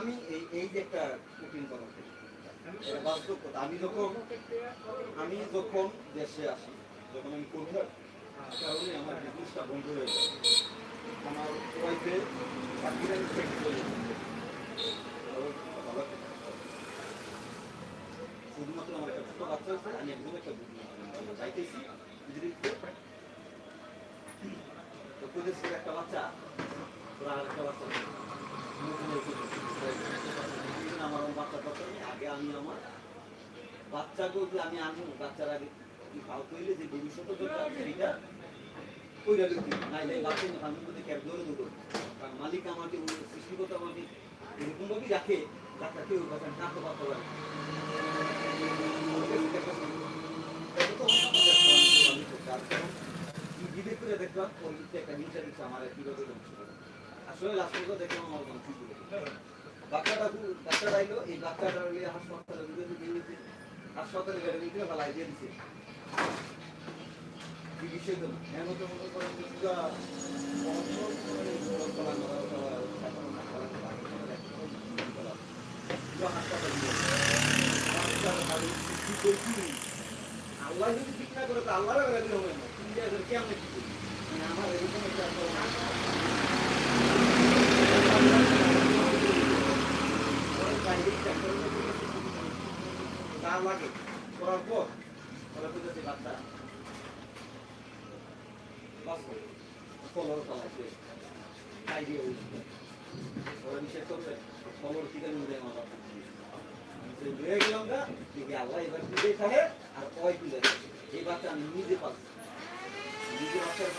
আমি এই যে একটা কঠিন কথা বাস্তব কথা, আমি যখন দেশে আসি, যখন আমি কোথাও কারণে আমার বিজনেসটা বন্ধ হয়ে যায়, আমার ওয়াইফের চাকরিটা চেক করে শুধুমাত্র আমার একটা ছোট বাচ্চা আছে, আমি একদম একটা চাইতেছি তো প্রদেশের একটা বাচ্চা, তোরা আর একটা বাচ্চা আমার বাচ্চা কথা নেই, আগে আমি আমার বাচ্চাকেও যে আমি আনবো, বাচ্চার আগে কি ভাও করলে যে ভবিষ্যৎ সেইটা ওই রাখি নাইলে বাচ্চা আমি যদি ক্যাব ধরে দেবো, কারণ মালিক আমাকে সৃষ্টিকর্তা আমাকে এরকম ভাবেই রাখে, ডাক্তার কেউ বাচ্চা না তো বাচ্চা পারে বিবেক করে দেখলাম ওই একটা হিংসা দিচ্ছে আমার কিভাবে আসলে লাস্ট পর্যন্ত দেখলাম আমার বাচ্চাটা এলো, এই বাচ্চাটা হাসপাতালে বেড়ে দিতে ফেলাই দিয়ে দিচ্ছে চিকিৎসার জন্য এমন মনে করেন আল্লাহ যদি ঠিক না করে তো আল্লাহ হবে না, কেমন আমার এরকম একটা লাগে করার পর ওরা বুঝেছে বাচ্চা ফলর চালাইছে খাই দিয়ে ওরা বিশ্বাস করছে ফলর থেকে নিয়ে আমার বাচ্চা লয়ে গেলাম গা দেখি আল্লাহ এবার নিজেই থাকে আর ওই তুলে এই বাচ্চা আমি নিজে পাচ্ছি নিজে বাচ্চার